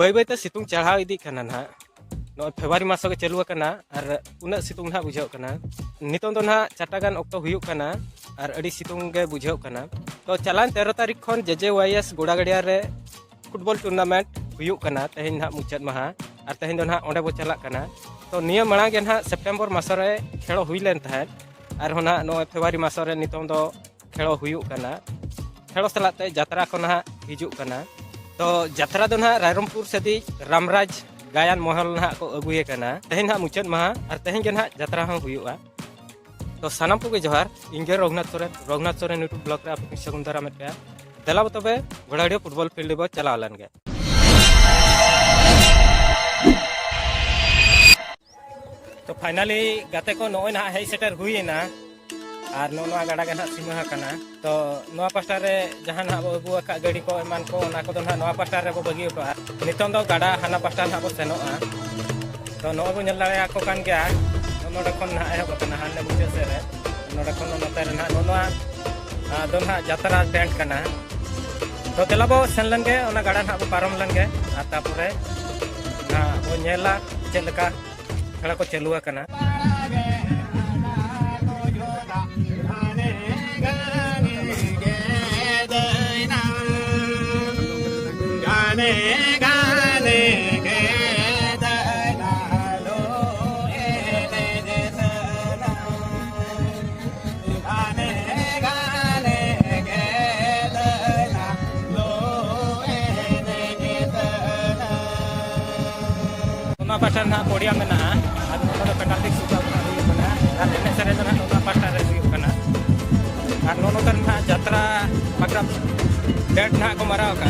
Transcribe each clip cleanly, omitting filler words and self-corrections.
बै बैते सितुंग चढ़ाव इदी कना ना नो फेब्रुआरी मास के चालू कना और उना सितुंग ना बुझाव कना नितों दो ना 4टा गान ऑक्टो हुयुक कना और अड़ी सितुंग गे बुझाव कना। तो चलान 13 तारीख खन JJYS गोड़ागड़िया रे फुटबॉल टूर्नामेंट हुयुक कना तेहेन ना मुचाद महा और तेहेन दो ना ओंडे बो चलाक कना। तो निया मणा गे ना सेप्टेम्बर मास रे खेलो हुई लेन तहन और होना नो फेब्रुआरी मास रे नितों दो खेलो हुयुक कना। खेलो सलाते जात्रा को ना हिजुक कना। तो जात्रा दो ना रायरमपुर सेदी रामराज गायन महल ना को अगुए कना तेहेन ना मुचाद महा और तेहेन गे ना जात्रा हूँ हुयुआ। तो सानाम को जोहार इंगे रघुनाथ सोरेन यूट्यूब ब्लॉग रे आपको सगुन दाराम पे देला तबे घोड़ाड़िया फुटबॉल फील्ड बो चला लन गे। तो फाइनली गाते को नोय ना हेज सेटर हुईना और नोआ गाड़ा के ना सीमा कना। तो नोआ पास्टा रे जहां ना अगु का गाड़ी को एमान को ना को ना नोआ पास्टा रे बो बगी उठा नितों दो गाड़ा हाना पास्टा ना बो सेनोआ। तो नोआ बो नेल दाड़े को कान गया नोडे खन ना एहब कना हाने बुझे से रे नोडे खन नोते रे ना नोआ दो ना जात्रा टेंट कना। तो तेला बो सेन लन गे ओना गाड़ा ना बो पारम लन गे आ तापुरे ना बो नेला चेलका खेला को चालू कना। पास्टा ना पोडिया में ना और पेटालिक सुबह बना और एने सरे ना नोना पास्टा रे हुयुकना और नोनो तर ना जात्रा पकड़ा डेट ना को माराव का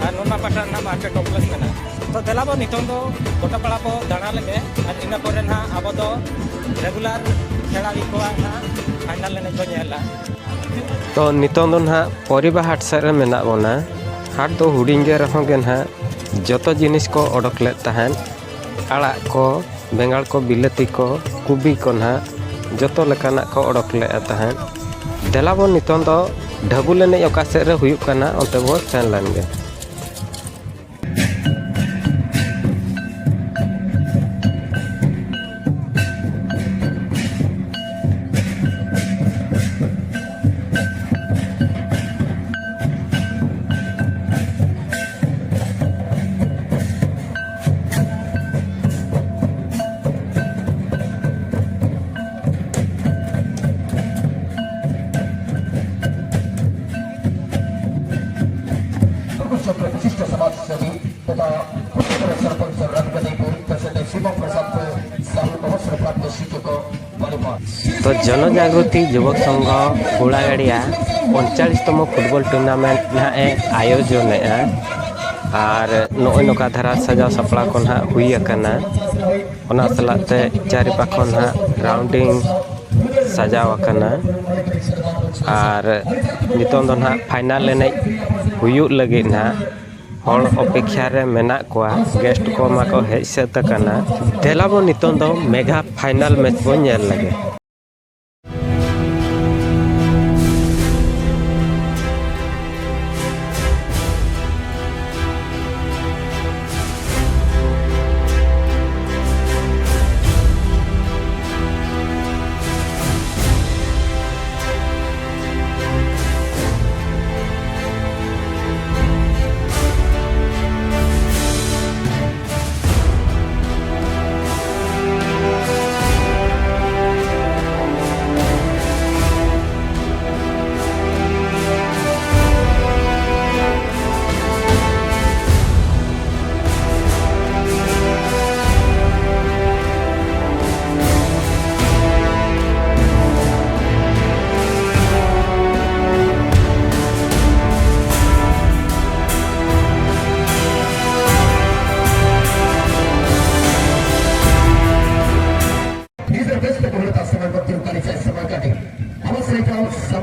और नोना पास्टा ना मार्केट टॉपलेस कना। तो देलाबो नितों दो गोटा पड़ा को दाना लगे और इना परे ना अब दो रेगुलर खेलाड़ी को ना फाइनल ने को नेला। तो नितों दो ना परिबा हाट सरे मेना बोना हाट दो हुडिंग गे रहो गे ना जतो जिनिस को ओडक ले तहन आड़ा को बेंगाल को बिलाती को कुबी को ना जतो लेकाना को ओडक ले तहन देलाबो नितों दो ढबुल ने ओका से रे हुयुक कना ओते बो सेन लन गे। तो जनजागृति युवक संघ गोड़ागड़िया 45तम फुटबॉल टूर्नामेंट ना आयोजन और नोय नोका धारा सजा सपड़ा को ना हुई अकना ओना सलाते चारि पाखो ना राउंडिंग सजाव अकना और नितों दो ना फाइनल एने हुयुक लगे ना हर अपेक्षा रे मेना कोआ गेस्ट को मा को हेज सेत कना देलाबो नितों दो मेगा फाइनल मैच बो नेल लगे।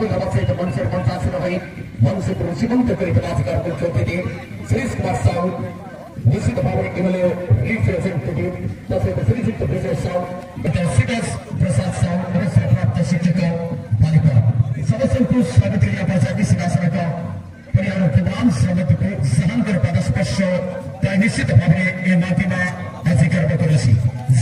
Bagus dapat saya konsep konsentrasi baik. Konsep bersibuk terkait kelaskan konsep ini. Series kelas sound. Misi kepada Emilio representative. Tapi series itu bersama sound. Kita series bersama sound. Bersama praktek शिक्षकों बालिका. सदस्य को स्वागत किया जाता है सिंहासन का. परिवार प्रधान स्वागत को सहन कर pada स्पर्श. Dan निश्चित भावने ये माध्यम हाजी कर बकरसी.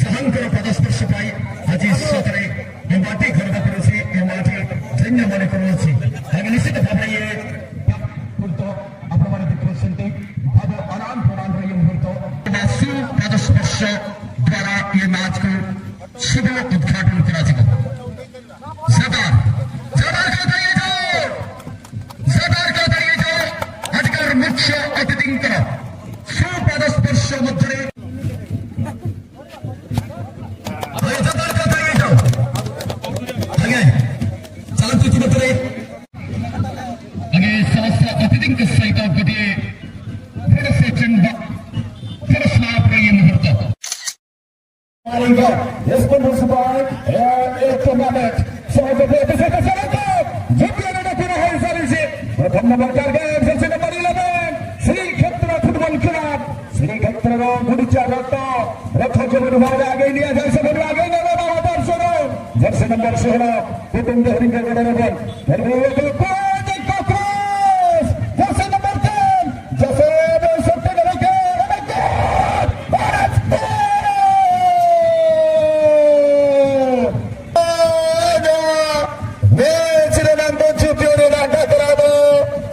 सहन कर pada स्पर्श पाई हाजी सतरे. ये माटी घर बकरसी ये माटी धन्य माने बकरसी. हागे निश्चित भावने ये untuk apa mana dipresenti pada anak raya untuk masuk pada स्पर्श द्वारा ये मैच को शुभ उद्घाटन करा जाएगा. सरदार का दरिया अधिकार मुख्य अतिथिंकर सुपद स्पर्श मुद्रे सरदार का दरिया आगे चलन तुझ मुद्रे आगे समस्त अतिथिंकर सहित गतिए फिर से चंद फिर स्नाप रही मुहूर्त Yes, but what's about एक टूर्नामेंट स्वागत है किसी का स्वागत है जितने ने पूरा है सारी से प्रथम नंबर कर गए सबसे नंबर 11 श्री क्षेत्र फुटबॉल क्लब श्री क्षेत्र रो गुडिचा रत्तो रत्तो के विभाग आगे इंडिया जैसे भी आगे ने बाबा दर्शनो जर्सी नंबर 16 पुतुंग हरि के गडरबन फिर भी एक क्रॉस जर्सी नंबर 10 जैसे सबसे बड़ा के भारत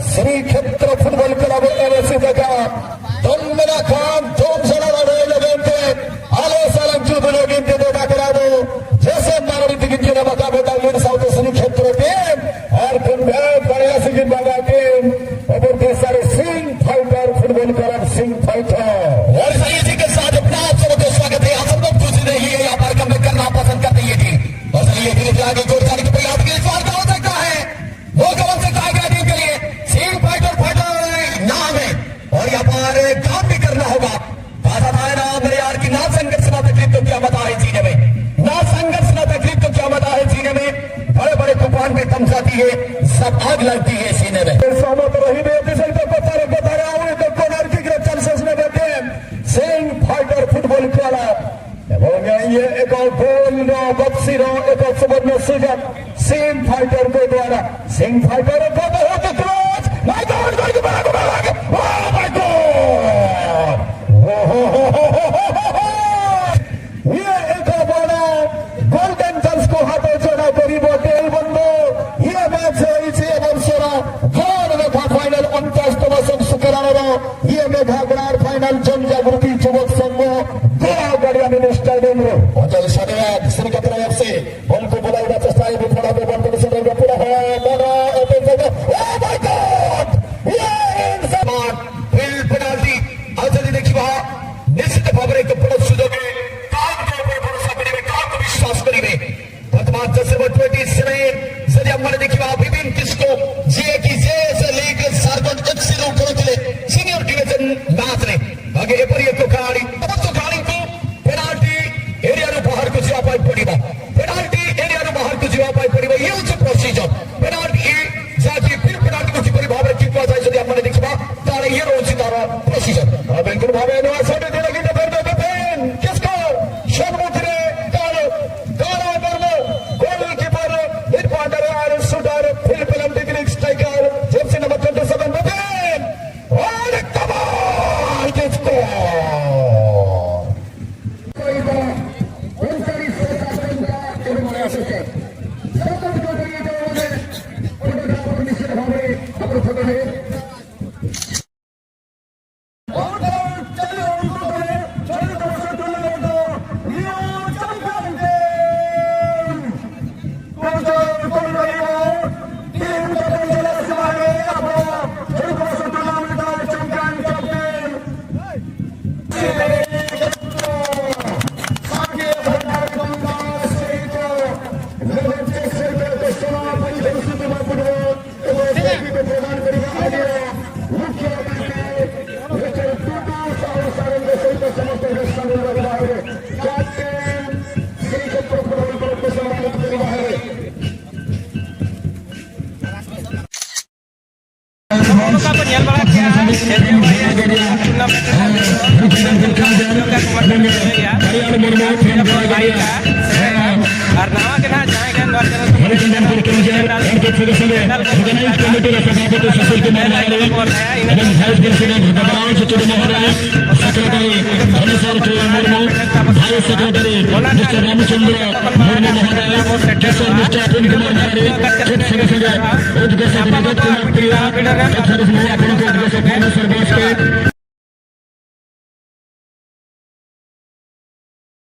श्री क्षेत्र फुटबॉल क्लब एवसी जगह तन्मना खान जोम सड़ा लगे आले सालम जुबलो गिनते देता कराबो जैसे मारवी गिनते ना बता बेटा ये साउथ श्री क्षेत्र टीम और कुंभे बड़ा सिंह बाबा टीम और के सारे Singh fighter football club Singh fighter और सही जी के साथ अपना आप सबको स्वागत है. आप सब खुश रहिए यहाँ पर कम करना पसंद करते हैं टीम और सही धीरे धीरे आगे जोड़ जाने के लिए आपके सवाल का हो सकता है वो कौन से कहा गया टीम के लिए सिंह फाइटर नाम है और यहाँ पर काम भी करना होगा. बाधा था ना मेरे यार की ना संघर्ष ना तकलीफ तो क्या मता है जीने में ना संघर्ष ना तकलीफ तो क्या मता है जीने में बड़े बड़े तूफान में थम जाती है सब आग लगती है सीने में सहमत रही सिंह फाइटर फुटबॉल क्लब এবং ये एक गोल बक्सीरो एक सुवर्ण सुजन सिंह फाइटर के द्वारा सिंह फाइटर को बहुत close my God oh my God ये एक बड़ा गोल्डन चांस को हाथों जोड़ा करीब होटल बंदो ये मैच है इसे वर्षरा गोल में फाइनल 29 शुक्रवार ये में भागणार फाइनल जन जागृति युवक संघ गोवा गाड़िया स्टेडियम होटल शनिवार श्री क्षेत्र एफसी उनको बुलाया चेष्टा है थोड़ा पे बंद कर से पूरा है बड़ा ओपन से ओह माय गॉड ये इनसाइड फिल पेनल्टी आज देखिबा निश्चित भाବରେ एक बड़ा सुযোগ काम के ऊपर भरोसा करिवे काम को विश्वास करिवे वर्तमान जैसे 27 सदी हमने देखिबा विभिन्न किसको जे की जे से लीग सार्गन एफसी रो करूଥିଲେ सीनियर डिवीजन मैच रे आगे एपरी एक गाड़ी तो गाड़ी को पेनाल्टी एरिया रो बाहर को जिवा पाई पड़िबा पेनाल्टी एरिया रो बाहर को जिवा पाई पड़िबा ये होचे प्रोसीजर पेनाल्टी जाके फिर पेनाल्टी को किपरि भाବରେ किपा जाय जदि हमने देखिबा तारे ये होचे तारा प्रोसीजर बिल्कुल भावे नो साइड दे लगी तो फिर पेन किसको शर्मोत्रे तारो तारो बर्लो गोलकीपर मिडफील्डर और शूटर फिर पेनल्टी के स्ट्राइकर जर्सी नंबर 27 पेन और कमाल किसको और नवा के ना जाए के नवा रामचंद्र